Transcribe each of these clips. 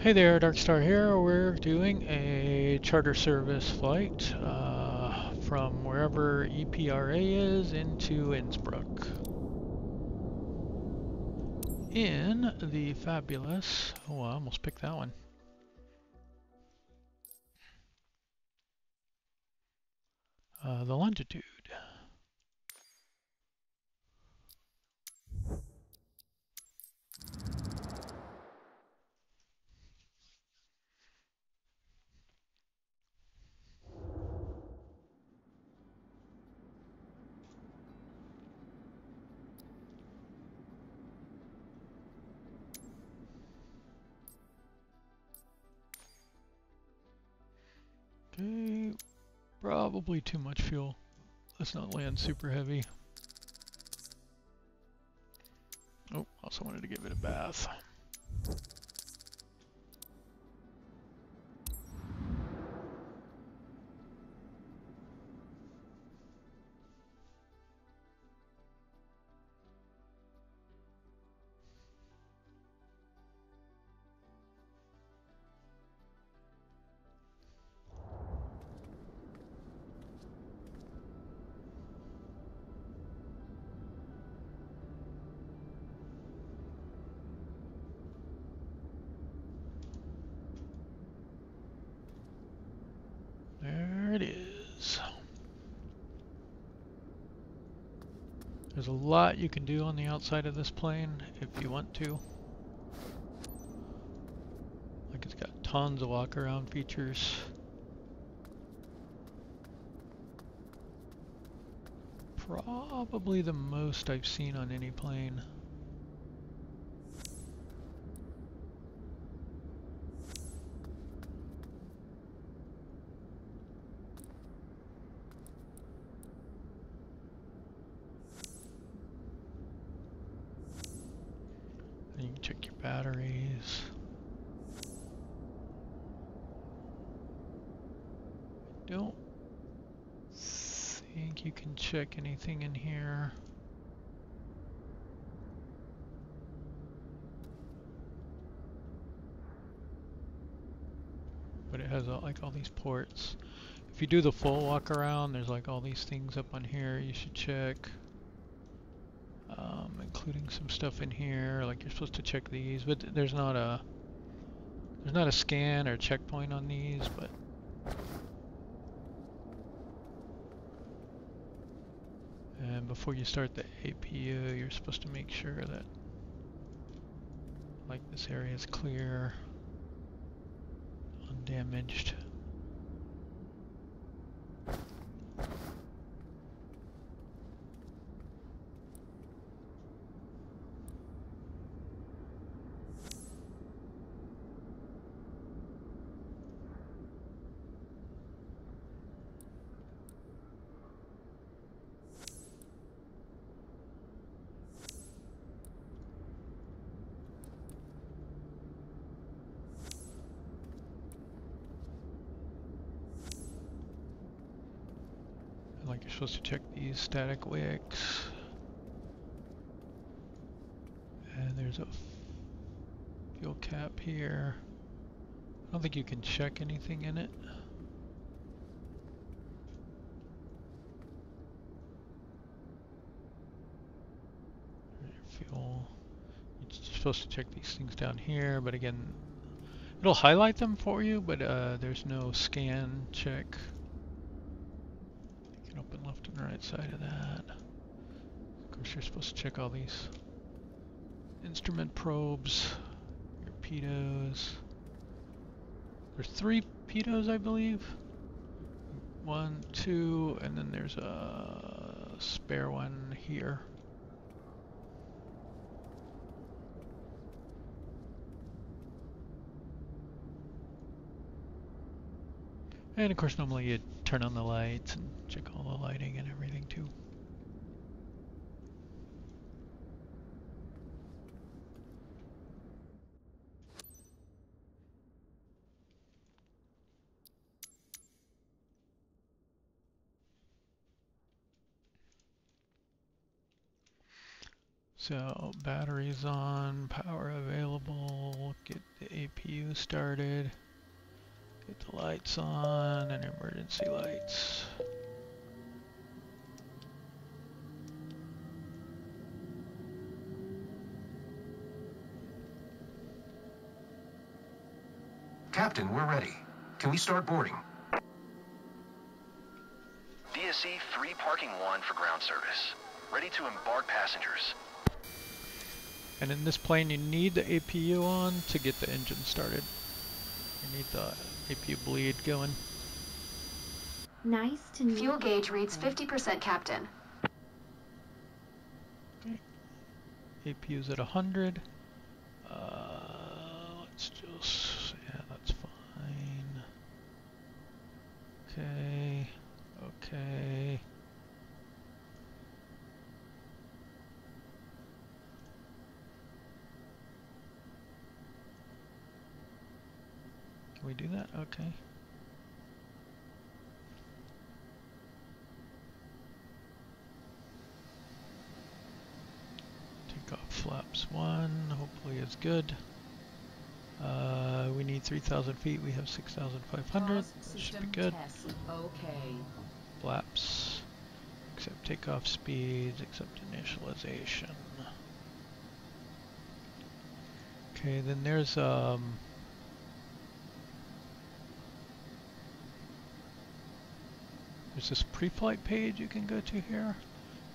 Hey there, Darkstar here. We're doing a charter service flight from wherever EPRA is into Innsbruck in the fabulous, oh, I almost picked that one, the Longitude. Okay, probably too much fuel. Let's not land super heavy. Oh, also wanted to give it a bath. There it is. There's a lot you can do on the outside of this plane if you want to. Like it's got tons of walk around features. Probably the most I've seen on any plane. And you can check your batteries. Don't think you can check anything in here. But it has like all these ports. If you do the full walk around, there's like all these things up on here you should check. Including some stuff in here, like you're supposed to check these, but there's not a scan or checkpoint on these, but and before you start the APU, you're supposed to make sure that like this area is clear, undamaged. Like you're supposed to check these static wicks. And there's a fuel cap here. I don't think you can check anything in it. Your fuel. You're supposed to check these things down here, but again, it'll highlight them for you, but there's no scan check. You can open left and right side of that. Of course, you're supposed to check all these instrument probes, your pitos. There's 3 pitos, I believe. 1, 2, and then there's a spare one here. And of course, normally you turn on the lights and check all the lighting and everything too. So batteries on, power available, get the APU started, get the lights on and emergency lights. Captain, we're ready. Can we start boarding? BSC 3 parking 1 for ground service. Ready to embark passengers. And in this plane you need the APU on to get the engine started. You need the APU bleed going. Nice to meet you. Fuel gauge reads 50%, Captain. Okay. APU's at 100. Let's just, yeah, that's fine. Okay, okay. Can we do that? Okay. Take off flaps 1, hopefully it's good. We need 3,000 feet, we have 6,500, that should be good. Okay. Flaps, accept takeoff speeds, accept initialization. Okay, then there's this pre-flight page you can go to here,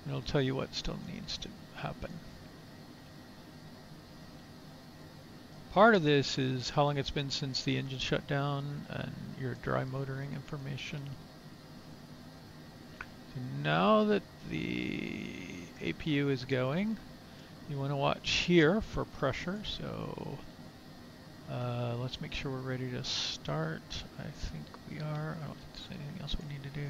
and it'll tell you what still needs to happen. Part of this is how long it's been since the engine shut down and your dry motoring information. So now that the APU is going, you want to watch here for pressure. So let's make sure we're ready to start. I think we are. I don't think there's anything else we need to do.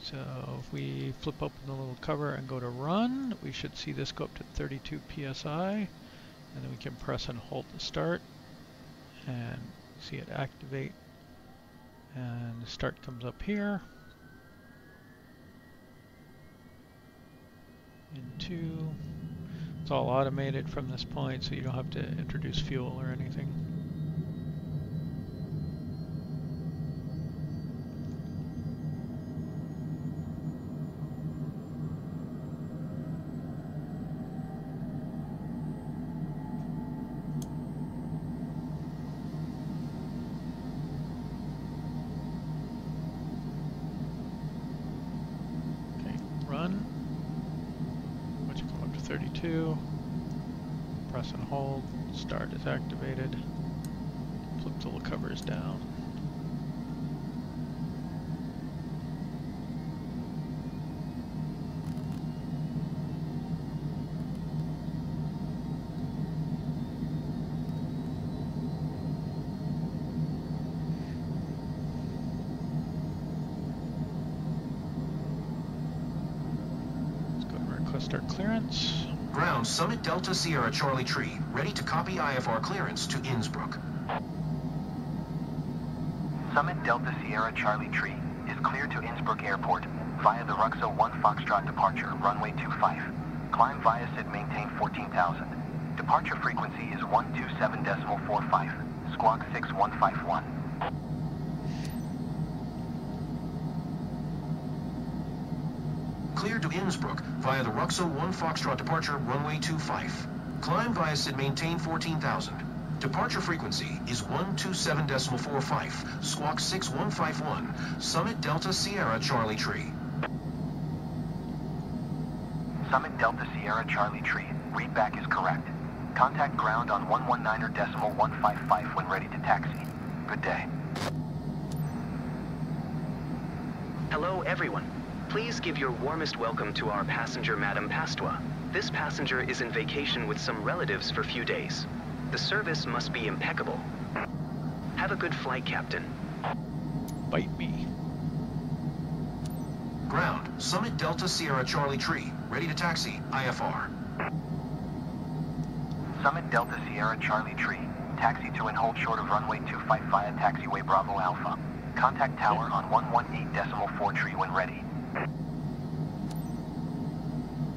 So if we flip open the little cover and go to run, we should see this go up to 32 PSI. And then we can press and hold to start and see it activate, and the start comes up here. Into, it's all automated from this point, so you don't have to introduce fuel or anything. Press and hold, start is activated, flip the little covers down. Let's go and request our clearance. Ground, Summit Delta Sierra Charlie Tree, ready to copy IFR clearance to Innsbruck. Summit Delta Sierra Charlie Tree is cleared to Innsbruck Airport via the Ruxo 1 Foxtrot departure, runway 25. Climb via SID, maintain 14,000. Departure frequency is 127.45, squawk 6151. Cleared to Innsbruck via the Ruxo 1 Foxtrot departure, runway 25. Climb via SID, maintain 14,000. Departure frequency is 127.45, squawk 6151, Summit Delta Sierra Charlie Tree. Summit Delta Sierra Charlie Tree, readback is correct. Contact ground on 119.155 when ready to taxi. Good day. Hello everyone. Please give your warmest welcome to our passenger, Madame Pastua. This passenger is in vacation with some relatives for a few days. The service must be impeccable. Have a good flight, Captain. Bite me. Ground, Summit Delta Sierra Charlie Tree, ready to taxi, IFR. Summit Delta Sierra Charlie Tree, taxi to and hold short of runway 25 via taxiway Bravo Alpha. Contact tower on 118.4 tree when ready.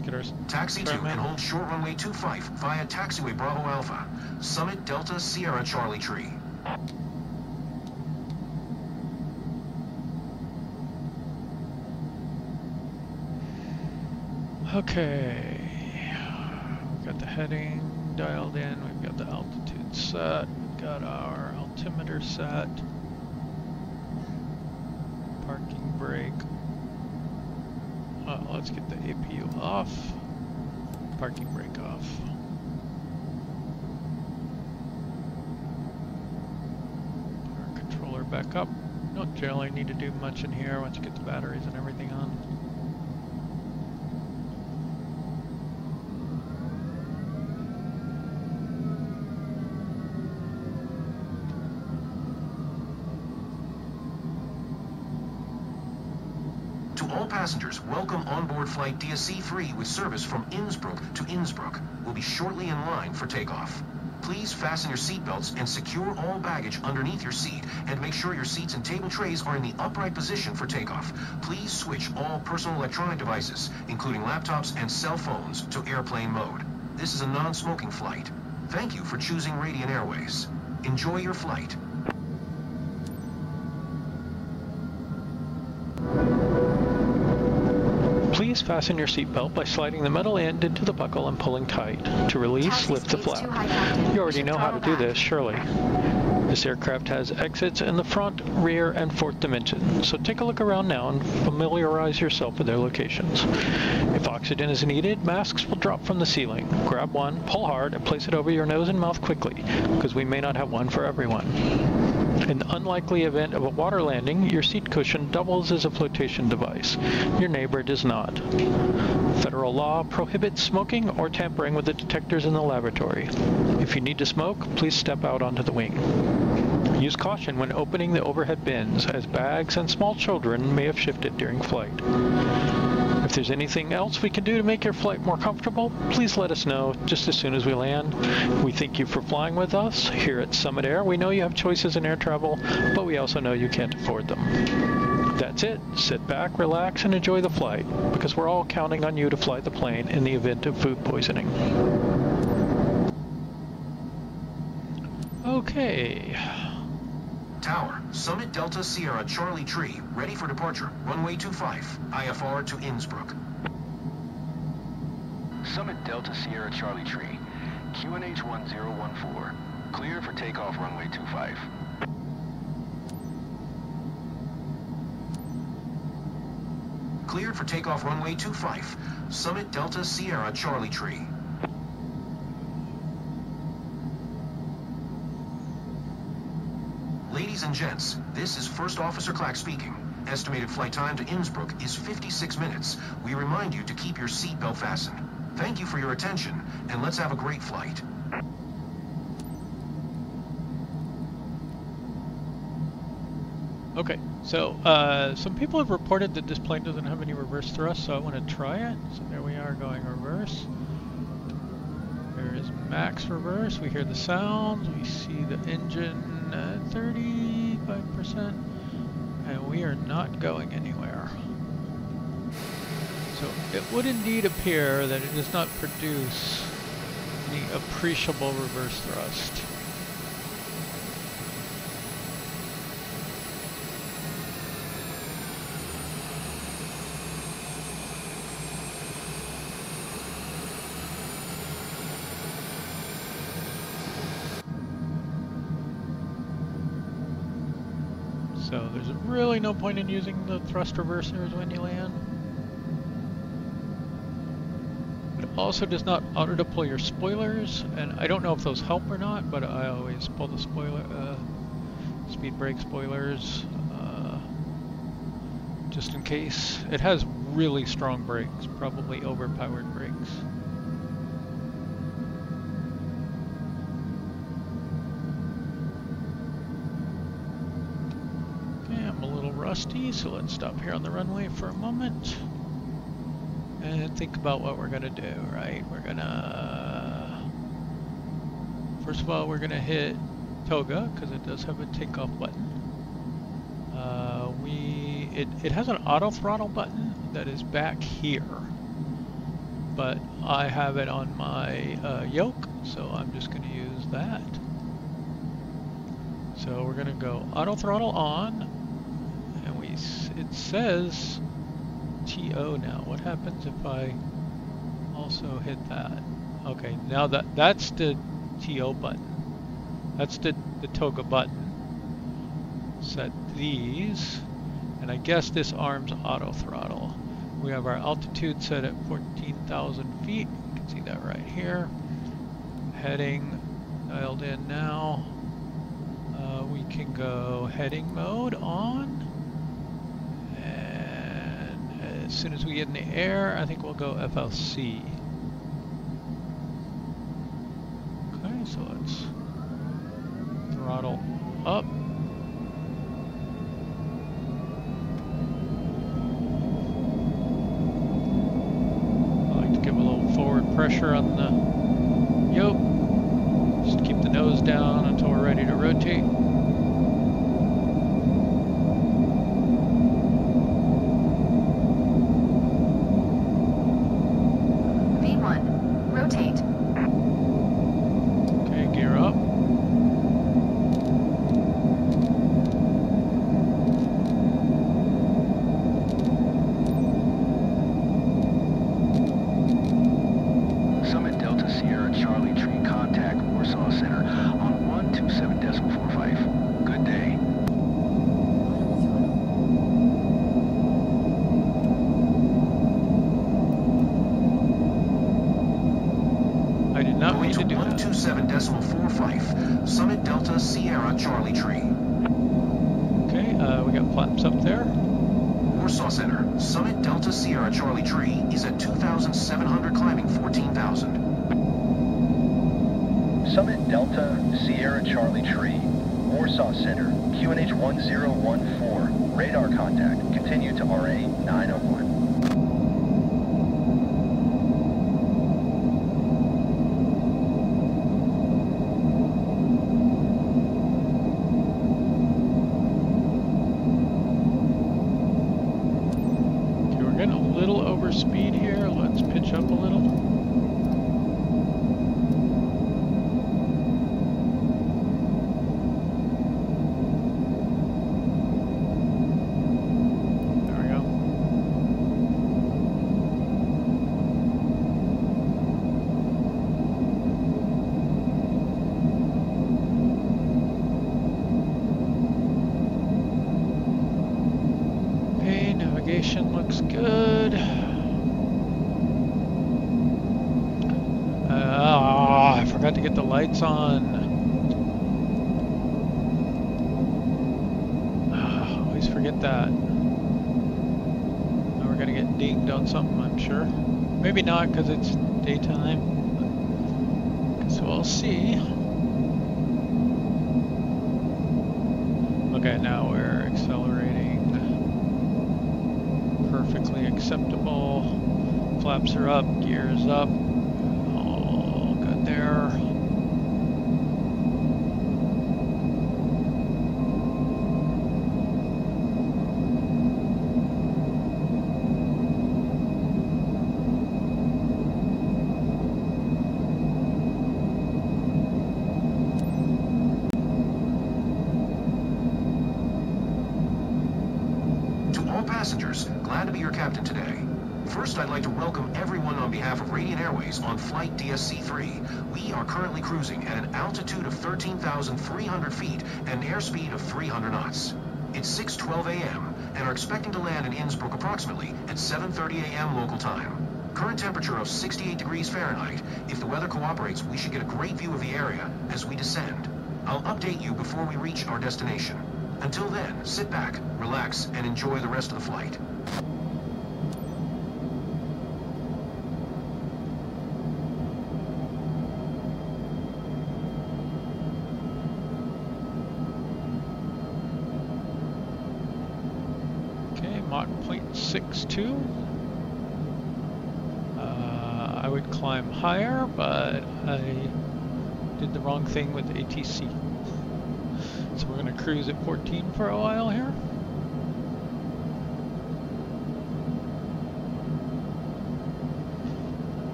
Let's get our Taxi to and hold short runway 25 via taxiway Bravo Alpha. Summit Delta Sierra Charlie Tree. Okay. We've got the heading dialed in. We've got the altitude set. We've got our altimeter set. Parking brake. Let's get the APU off. Parking brake off. Our controller back up. Don't generally need to do much in here once you get the batteries and everything on. Passengers, welcome onboard flight DSC-3 with service from Innsbruck to Innsbruck. Will be shortly in line for takeoff. Please fasten your seatbelts and secure all baggage underneath your seat, and make sure your seats and table trays are in the upright position for takeoff. Please switch all personal electronic devices, including laptops and cell phones, to airplane mode. This is a non-smoking flight. Thank you for choosing Radiant Airways. Enjoy your flight. Please fasten your seatbelt by sliding the metal end into the buckle and pulling tight. To release, lift the flap. You already know how to do this, surely. This aircraft has exits in the front, rear, and fourth dimension, so take a look around now and familiarize yourself with their locations. If oxygen is needed, masks will drop from the ceiling. Grab one, pull hard, and place it over your nose and mouth quickly, because we may not have one for everyone. In the unlikely event of a water landing, your seat cushion doubles as a flotation device. Your neighbor does not. Federal law prohibits smoking or tampering with the detectors in the lavatory. If you need to smoke, please step out onto the wing. Use caution when opening the overhead bins, as bags and small children may have shifted during flight. If there's anything else we can do to make your flight more comfortable, please let us know just as soon as we land. We thank you for flying with us. Here at Summit Air, we know you have choices in air travel, but we also know you can't afford them. That's it. Sit back, relax, and enjoy the flight, because we're all counting on you to fly the plane in the event of food poisoning. Okay. Tower, Summit Delta Sierra Charlie Tree, ready for departure. Runway 25, IFR to Innsbruck. Summit Delta Sierra Charlie Tree, QNH 1014. Clear for takeoff runway 25. Cleared for takeoff runway 25, Summit Delta Sierra Charlie Tree. Ladies and gents, this is First Officer Clack speaking. Estimated flight time to Innsbruck is 56 minutes. We remind you to keep your seatbelt fastened. Thank you for your attention, and let's have a great flight. Okay, so some people have reported that this plane doesn't have any reverse thrust, so I want to try it. So there we are going reverse. There is max reverse. We hear the sounds. We see the engine 35%, and we are not going anywhere. So it would indeed appear that it does not produce any appreciable reverse thrust. So there's really no point in using the thrust reversers when you land. It also does not auto-deploy your spoilers, and I don't know if those help or not, but I always pull the speed brake spoilers, just in case. It has really strong brakes, probably overpowered brakes. Rusty, so let's stop here on the runway for a moment and think about what we're gonna do, right? We're gonna, first of all, we're gonna hit Toga, because it does have a takeoff button. It has an auto throttle button that is back here, but I have it on my yoke, so I'm just going to use that. So we're going to go auto throttle on, and it says TO now. What happens if I also hit that? Okay, now that's the TO button. That's the toga button. Set these, and I guess this arms auto throttle. We have our altitude set at 14,000 feet. You can see that right here. Heading dialed in now. We can go heading mode on. And as soon as we get in the air, I think we'll go FLC. Okay, so let's throttle up. Pressure on the yoke. Just keep the nose down until we're ready to rotate. V1, rotate. Okay, gear up. Going to 127.45, Summit Delta Sierra Charlie Tree. Okay, we got flaps up there. Warsaw Center, Summit Delta Sierra Charlie Tree is at 2,700 climbing 14,000. Summit Delta Sierra Charlie Tree, Warsaw Center, QNH 1014, radar contact, continue to RA 901. Speed here, let's pitch up a little. There we go. Okay, navigation looks good. I forgot to get the lights on. Always forget that. Now we're gonna get dinged on something, I'm sure. Maybe not, because it's daytime. So we'll see. Okay, now we're accelerating. Perfectly acceptable. Flaps are up, gears up. There. To all passengers, glad to be your captain today. First, I'd like to welcome everyone on behalf of Radiant Airways on flight DSC-3. We are currently cruising at an altitude of 13,300 feet and an airspeed of 300 knots. It's 6:12 a.m. and are expecting to land in Innsbruck approximately at 7:30 a.m. local time. Current temperature of 68 degrees Fahrenheit. If the weather cooperates, we should get a great view of the area as we descend. I'll update you before we reach our destination. Until then, sit back, relax, and enjoy the rest of the flight. Mach 0.62. I would climb higher, but I did the wrong thing with ATC. So we're going to cruise at 14 for a while here.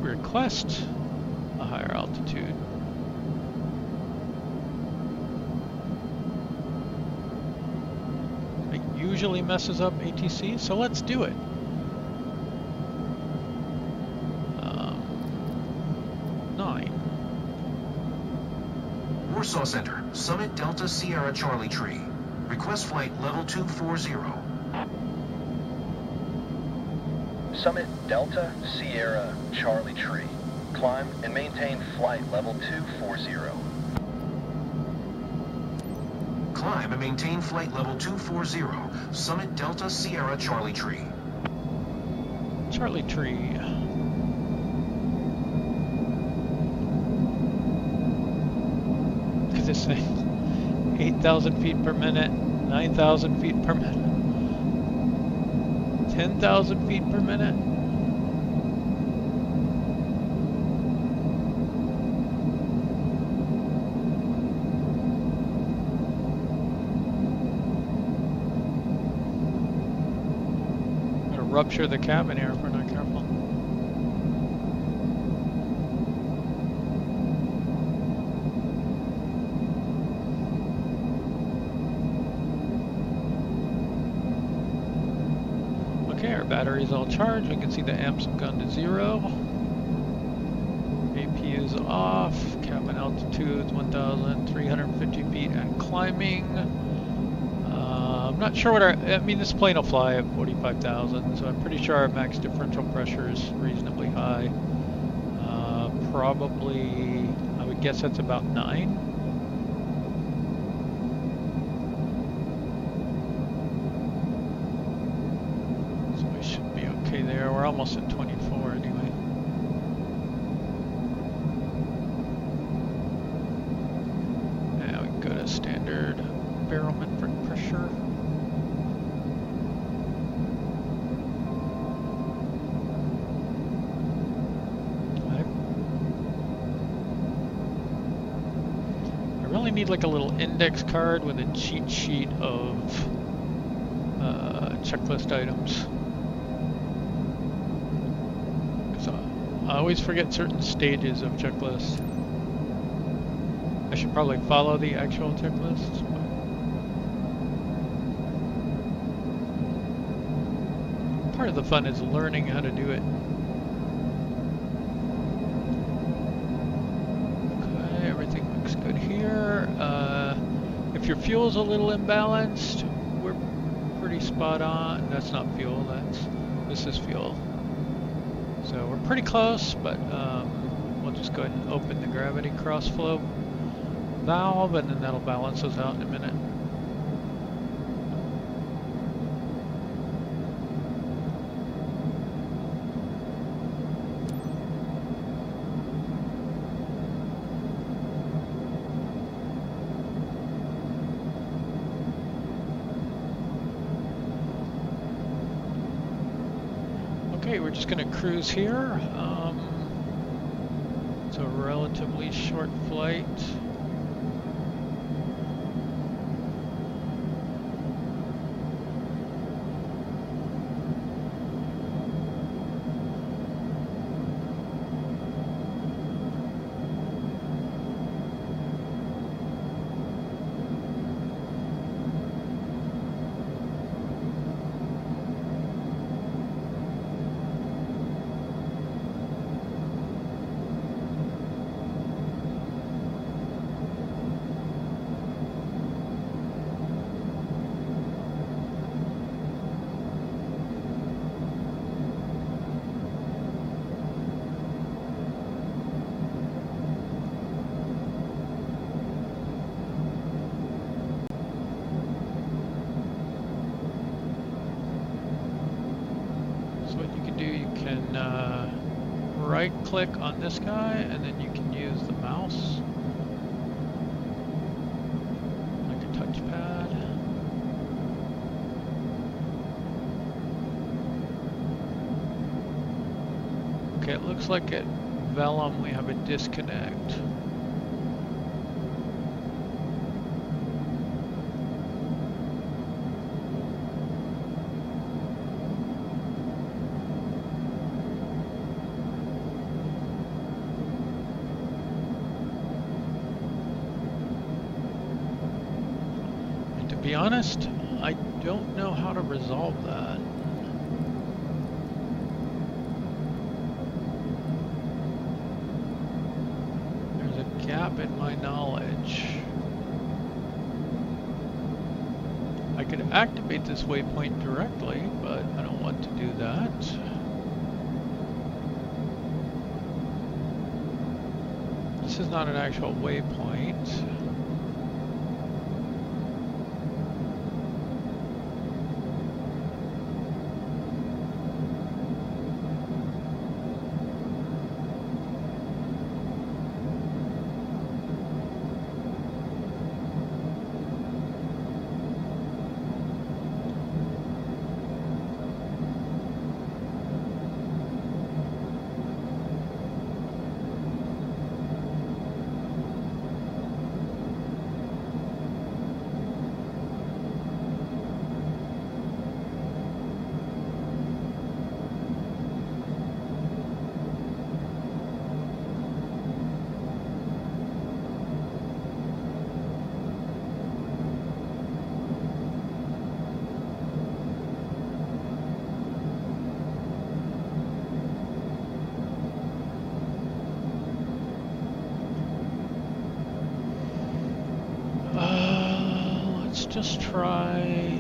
request a higher altitude. It usually messes up ATC, so let's do it. Warsaw Center, Summit Delta Sierra Charlie Tree. Request flight level 240. Summit Delta Sierra Charlie Tree. Climb and maintain flight level 240. Climb and maintain flight level 240. Summit Delta Sierra Charlie Tree. Charlie Tree. This thing, 8,000 feet per minute, 9,000 feet per minute, 10,000 feet per minute. Gonna rupture the cabin here if we're not careful. Okay, our battery's all charged. We can see the amps have gone to 0. AP is off. Cabin altitude's 1,350 feet and climbing. I'm not sure what I mean, this plane will fly at 45,000, so I'm pretty sure our max differential pressure is reasonably high. Probably, I would guess that's about 9. There, we're almost at 24 anyway. Now we can go to standard barometric pressure. I really need like a little index card with a cheat sheet of checklist items. I always forget certain stages of checklists. I should probably follow the actual checklists. But part of the fun is learning how to do it. Okay, everything looks good here. If your fuel's a little imbalanced, we're pretty spot on. That's not fuel, this is fuel. So we're pretty close, but we'll just go ahead and open the gravity cross flow valve, and then that'll balance us out in a minute. Okay, we're just going to cruise here. It's a relatively short flight. Right click on this guy and then you can use the mouse like a touchpad. Okay, it looks like at Vellum we have a disconnect. be honest, I don't know how to resolve that. There's a gap in my knowledge. I could activate this waypoint directly, but I don't want to do that. This is not an actual waypoint. Just try.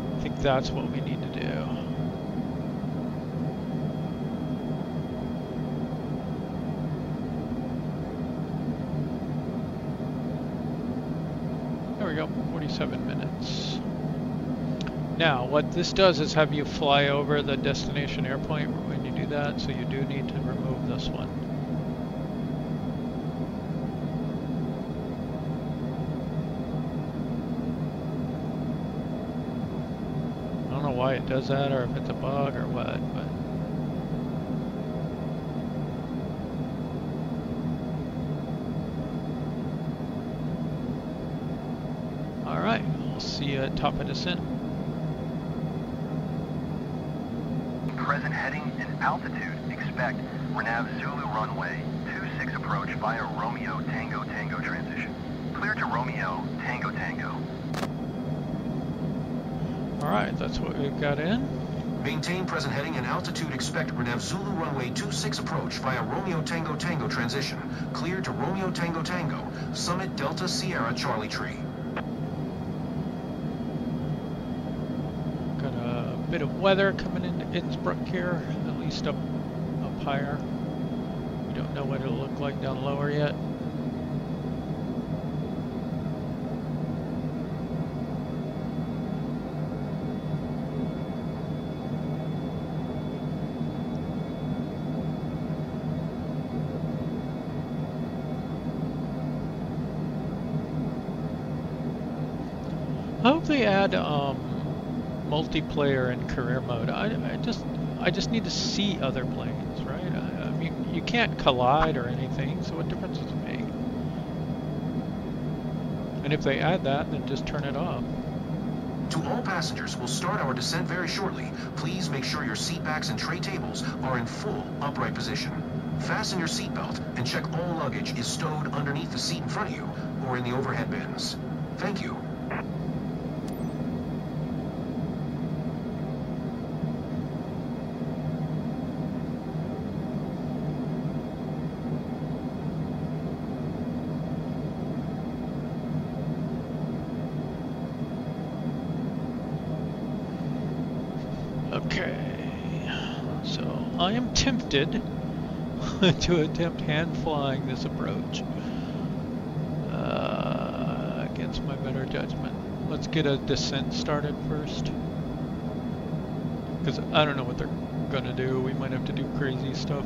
I think that's what we need to do. There we go, 47 minutes. Now, what this does is have you fly over the destination airport when you do that, so you do need to remove this one. Why it does that, or if it's a bug or what, but all right, we'll see you at top of descent. Present heading and altitude. Expect Renav Zulu runway 26 approach via Romeo Tango Tango transition. Clear to Romeo Tango Tango. Alright, that's what we've got in. Maintain present heading and altitude. Expect Renav Zulu runway 26 approach via Romeo Tango Tango transition. Clear to Romeo Tango Tango. Summit Delta Sierra Charlie Tree. Got a bit of weather coming into Innsbruck here, at least up higher. We don't know what it'll look like down lower yet. I hope they add multiplayer and career mode. I just need to see other planes, right? I mean, you can't collide or anything, so what difference does it make? And if they add that, then just turn it off. To all passengers, we'll start our descent very shortly. Please make sure your seat backs and tray tables are in full upright position. Fasten your seatbelt and check all luggage is stowed underneath the seat in front of you or in the overhead bins. Thank you. Okay, so I am tempted to attempt hand flying this approach against my better judgment. Let's get a descent started first, because I don't know what they're gonna do. We might have to do crazy stuff.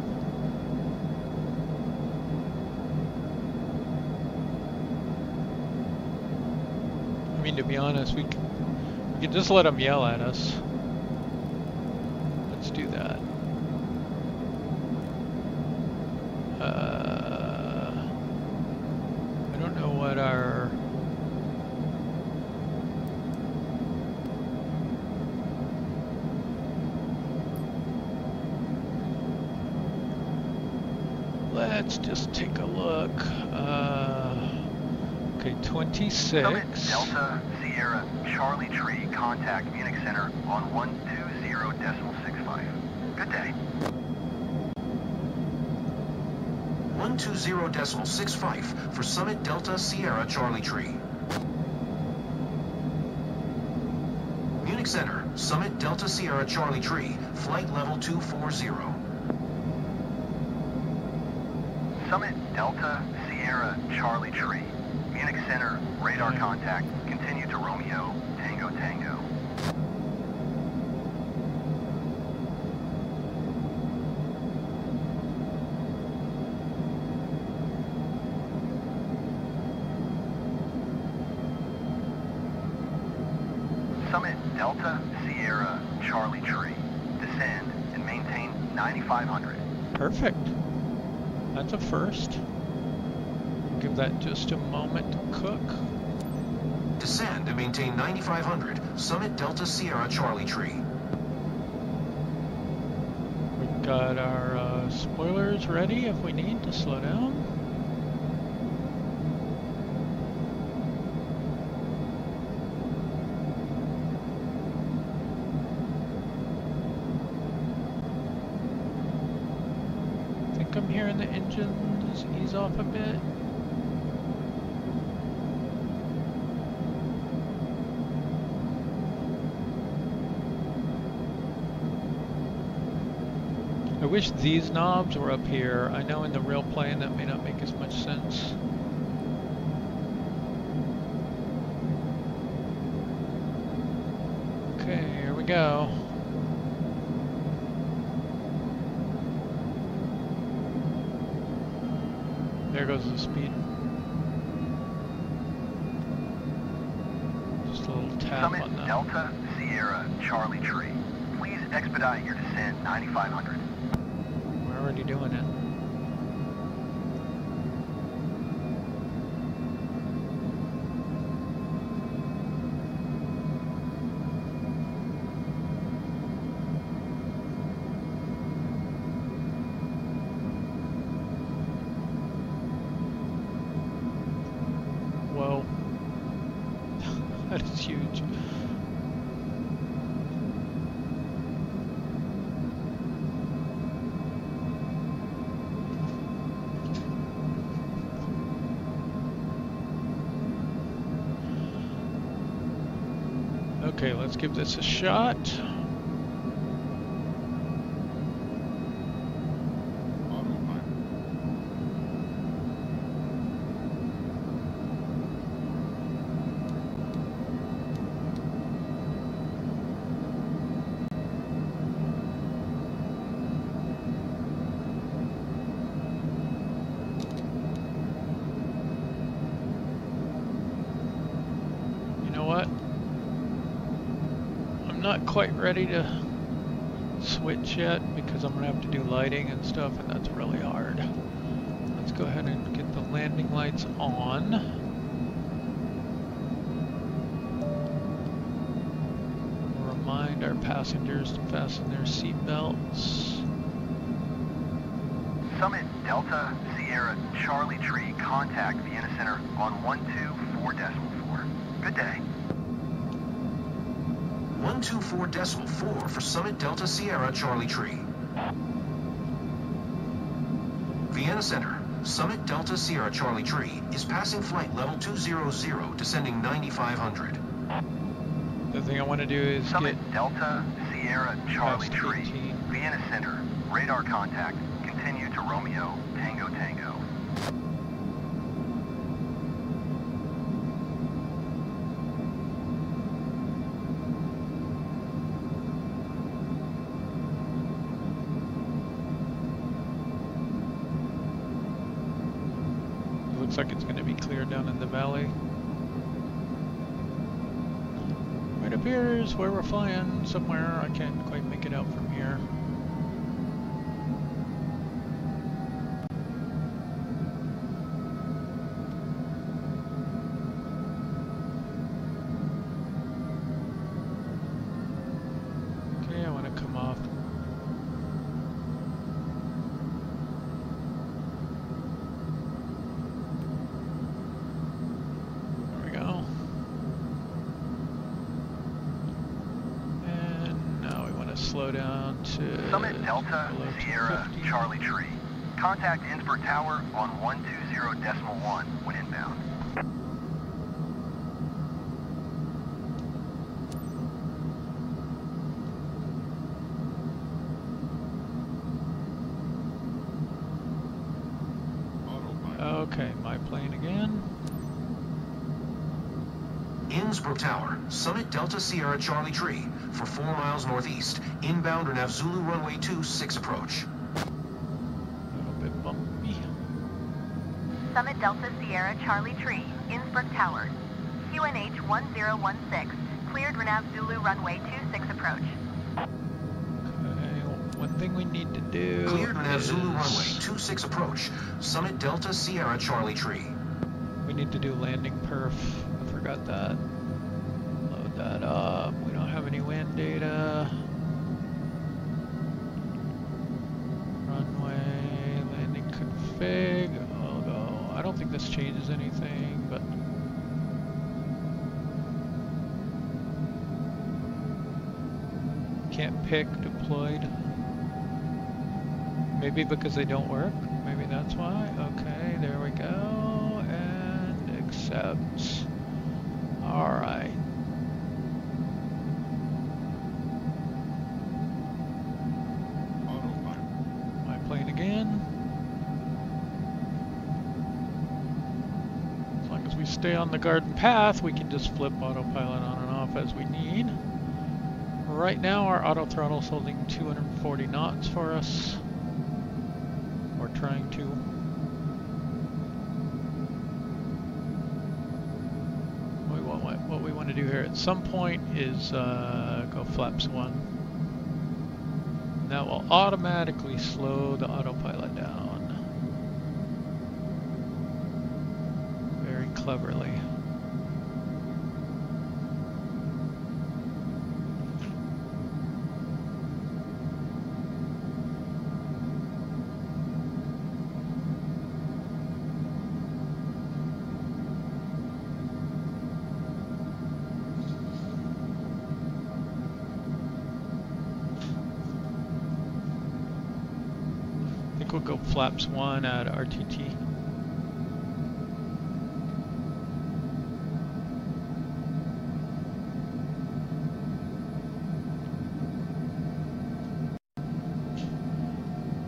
I mean, to be honest, we can just let them yell at us. Let's do that. I don't know what our... Let's just take a look. Okay, 26. Summit Delta Sierra Charlie Tree, contact Munich Center on 120.65. Good day. 120.65 for Summit Delta Sierra Charlie Tree. Munich Center, Summit Delta Sierra Charlie Tree, flight level 240. Summit Delta Sierra Charlie Tree, Munich Center, radar contact, continue to Romeo, Tango Tango. Summit Delta Sierra Charlie Tree, descend and maintain 9,500. Perfect. That's a first. Give that just a moment to cook. Descend and maintain 9,500, Summit Delta Sierra Charlie Tree. We've got our spoilers ready if we need to slow down. I'm hearing the engines ease off a bit. I wish these knobs were up here. I know in the real plane that may not make as much sense. Okay, here we go. There goes the speed. Just a little tap Summit on that. Delta Sierra Charlie Tree. Please expedite your descent 9,500. We're already doing it. Whoa. That is huge. Okay, let's give this a shot. Not quite ready to switch yet because I'm gonna have to do lighting and stuff, and that's really hard. Let's go ahead and get the landing lights on. Remind our passengers to fasten their seat belts. Summit Delta Sierra Charlie Tree, contact Vienna Center on 124.4. Good day. 124.4 for Summit Delta Sierra Charlie Tree. Vienna Center, Summit Delta Sierra Charlie Tree is passing flight level 200, descending 9,500. The thing I want to do is Summit get Delta Sierra Charlie past Tree, 18. Vienna Center, radar contact, continue to Romeo, Tango Tango. Looks like it's going to be clear down in the valley. Right up here is where we're flying somewhere. I can't quite make it out from here. Okay, I want to come off. slow down to Summit Delta below Sierra 250. Charlie Tree. Contact Innsbruck Tower on 120.1 when inbound. Okay, my plane again. Innsbruck Tower, Summit Delta Sierra Charlie Tree, for 4 miles northeast, inbound or nav Zulu runway 26 approach. A little bit bumpy. Summit Delta Sierra Charlie Tree, Innsbruck Tower. QNH 1016, cleared Renav Zulu runway 26 approach. Okay, one thing we need to do Cleared nav is Zulu runway 26 approach, Summit Delta Sierra Charlie Tree. we need to do landing perf. I forgot that. Load that up. We don't have any wind data. Runway, landing config. Although I don't think this changes anything, but can't pick deployed. Maybe because they don't work. Maybe that's why. Okay, there we go. And accept. Alright. My plane again. As long as we stay on the garden path, we can just flip autopilot on and off as we need. Right now our auto throttle is holding 240 knots for us. Or trying to. What we want to do here at some point is go flaps 1. That will automatically slow the autopilot down. Very cleverly. We'll go flaps 1 at RTT.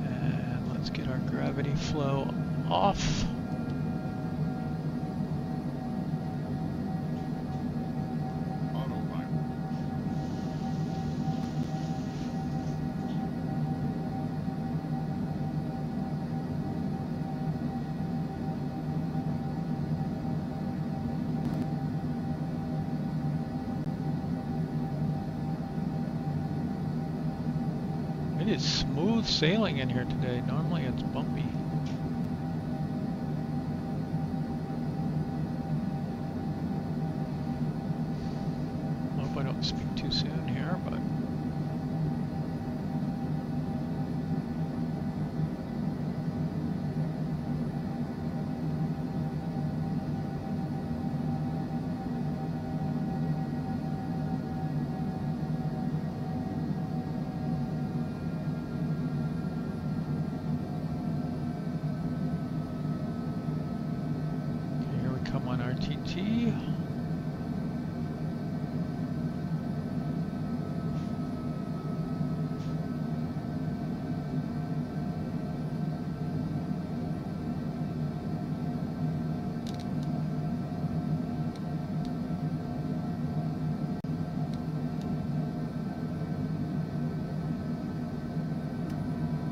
And let's get our gravity flow off. It is smooth sailing in here today. Normally it's bumpy. Hope I don't speak too soon here, but RTT.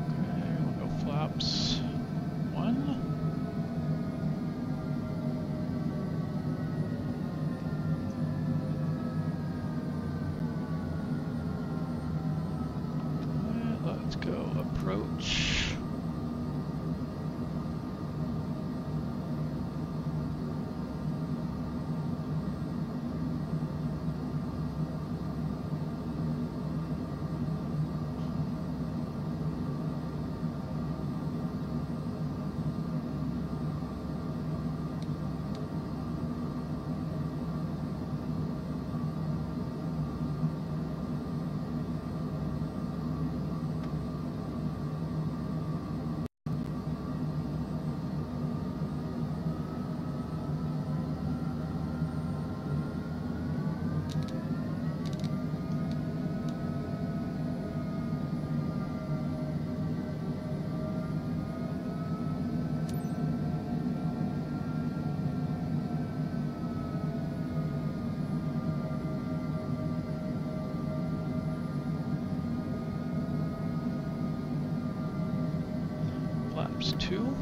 Okay, we'll go flaps 1. Let's go approach. flaps 2.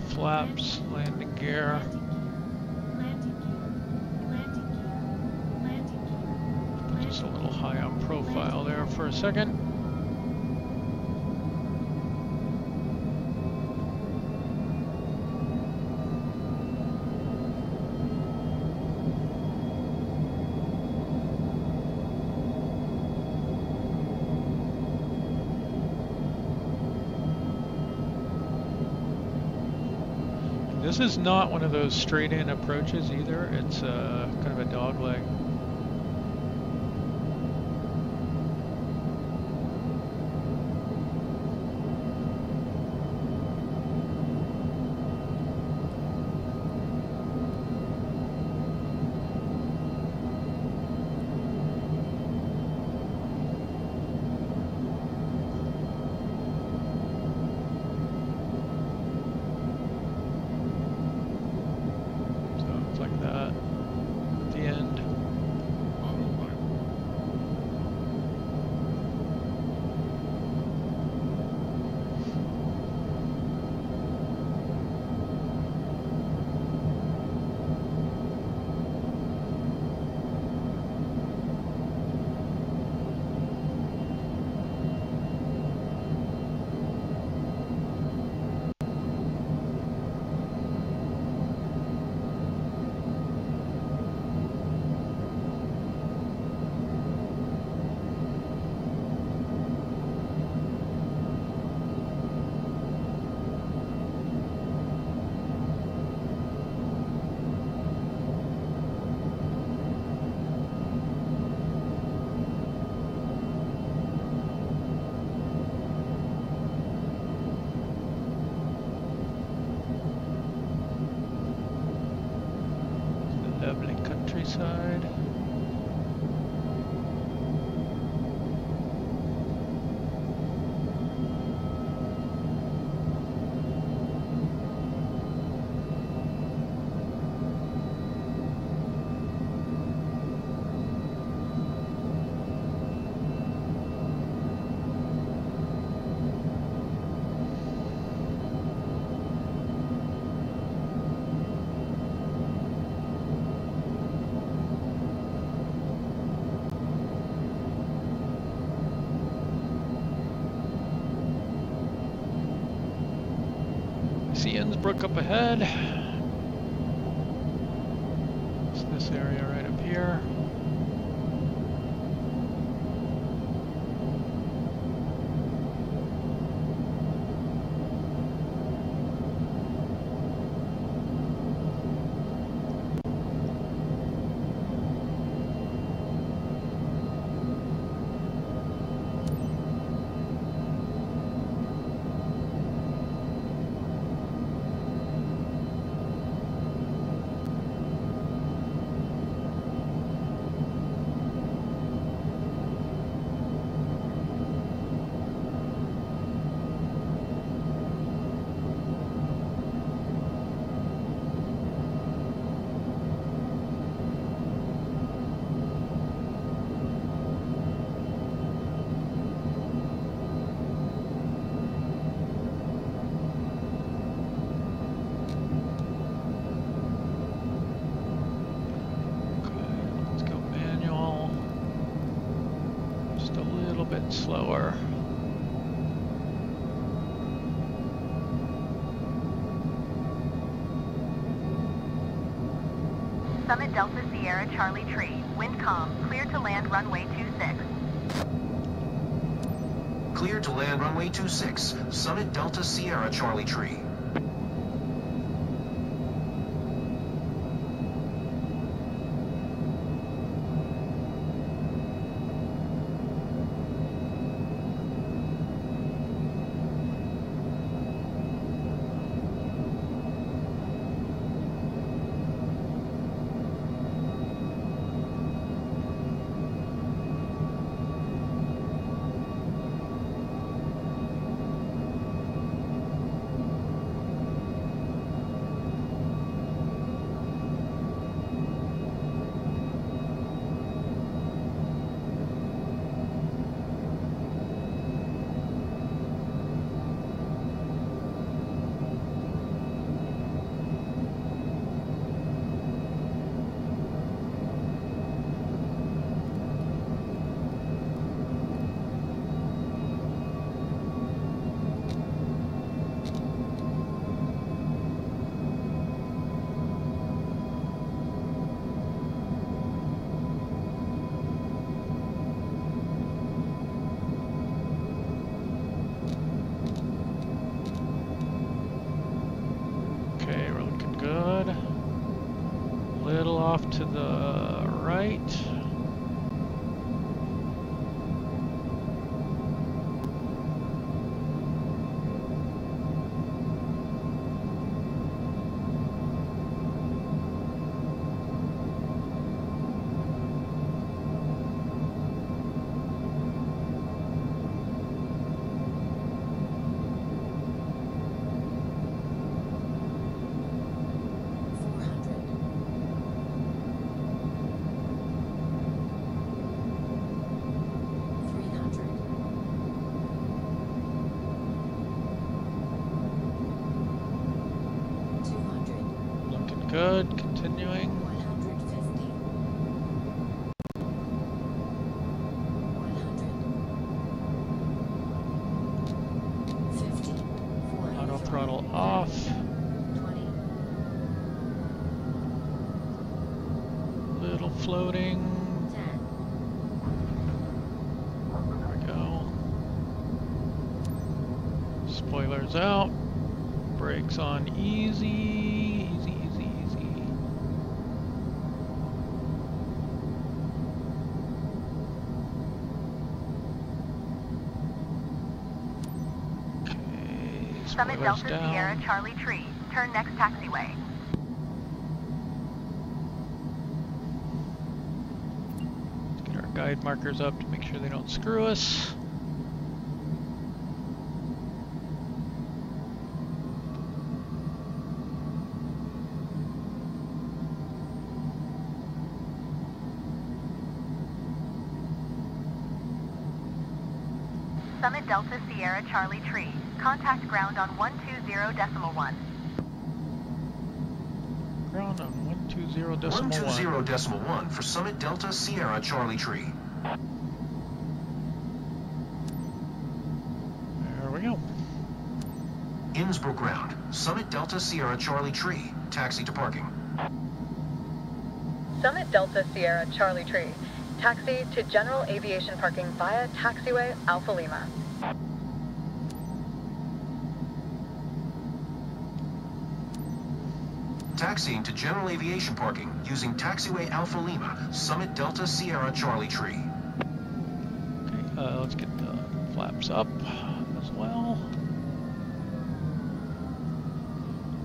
Flaps, landing gear. Just a little high on profile there for a second. This is not one of those straight-in approaches either. It's kind of a dogleg. Lovely countryside. See Innsbruck up ahead. It's this area right up here. Just a little bit slower. Summit Delta Sierra Charlie Tree, wind calm, clear to land runway 26. Cleared to land runway 26, Summit Delta Sierra Charlie Tree. Off to the right. Good, continuing. 150. 100. 50. Auto throttle off. 20. Little floating. 10. There we go. Spoilers out. Brakes on easy. Summit Delta down. Sierra Charlie Tree, turn next taxiway. Let's get our guide markers up to make sure they don't screw us. Summit Delta Sierra Charlie Tree. Contact ground on 120.1. Ground on 120.1. 120.1 for Summit Delta Sierra Charlie Tree. There we go. Innsbruck ground, Summit Delta Sierra Charlie Tree. Taxi to parking. Summit Delta Sierra Charlie Tree. Taxi to general aviation parking via taxiway Alpha Lima. Taxiing to general aviation parking using taxiway Alpha Lima, Summit Delta Sierra Charlie Tree. Okay, let's get the flaps up as well.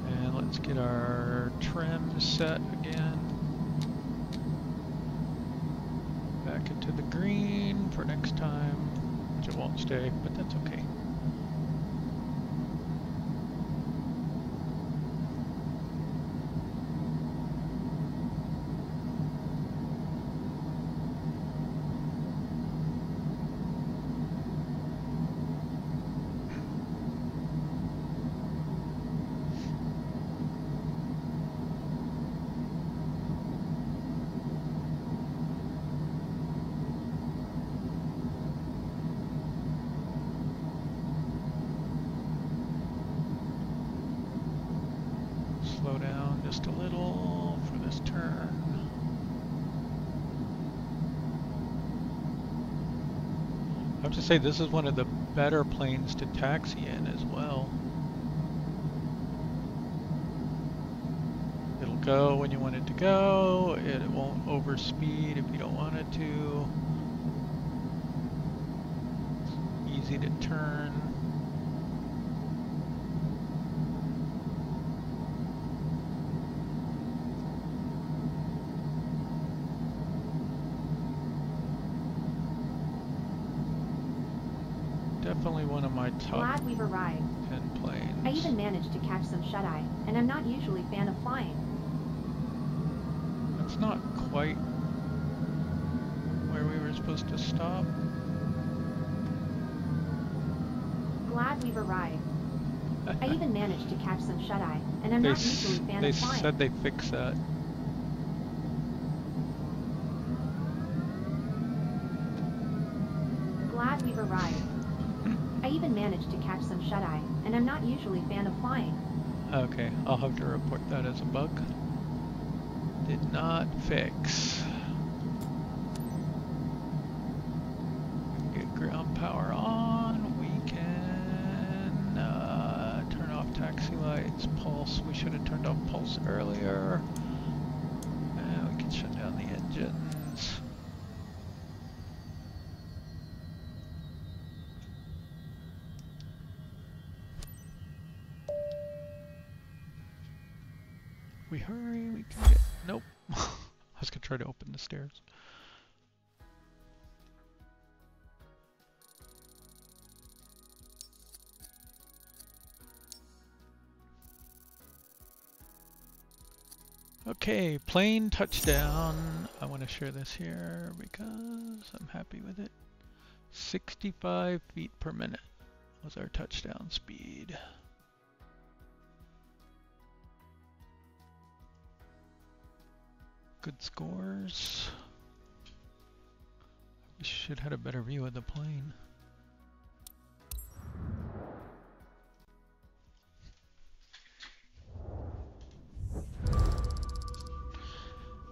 And let's get our trim set again. Back into the green for next time, which it won't stay, but that's okay. slow down just a little for this turn. I have to say this is one of the better planes to taxi in as well. It'll go when you want it to go, it won't overspeed if you don't want it to. It's easy to turn. Definitely one of my top Glad we've arrived. 10 planes. I even managed to catch some shut-eye, and I'm not usually a fan of flying. That's not quite where we were supposed to stop. Glad we've arrived. I even managed to catch some shut-eye, and I'm They not usually a fan they of flying. said they fixed that. Glad we've arrived. I even managed to catch some shut-eye, and I'm not usually a fan of flying. Okay, I'll have to report that as a bug. Did not fix. Get ground power on. We can turn off taxi lights, pulse. We should have turned off pulse earlier. And we can shut down the engines. We hurry, we can get, nope. I was gonna try to open the stairs. Okay, plane touchdown. I want to share this here because I'm happy with it. 65 feet per minute was our touchdown speed. Good scores. We should have had a better view of the plane.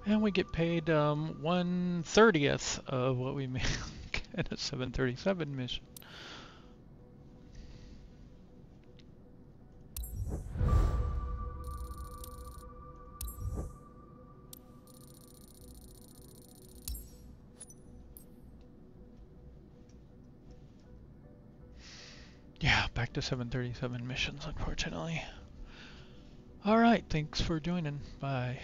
And we get paid 1/30th of what we make in a 737 mission. Yeah, back to 737 missions, unfortunately. Alright, thanks for joining. Bye.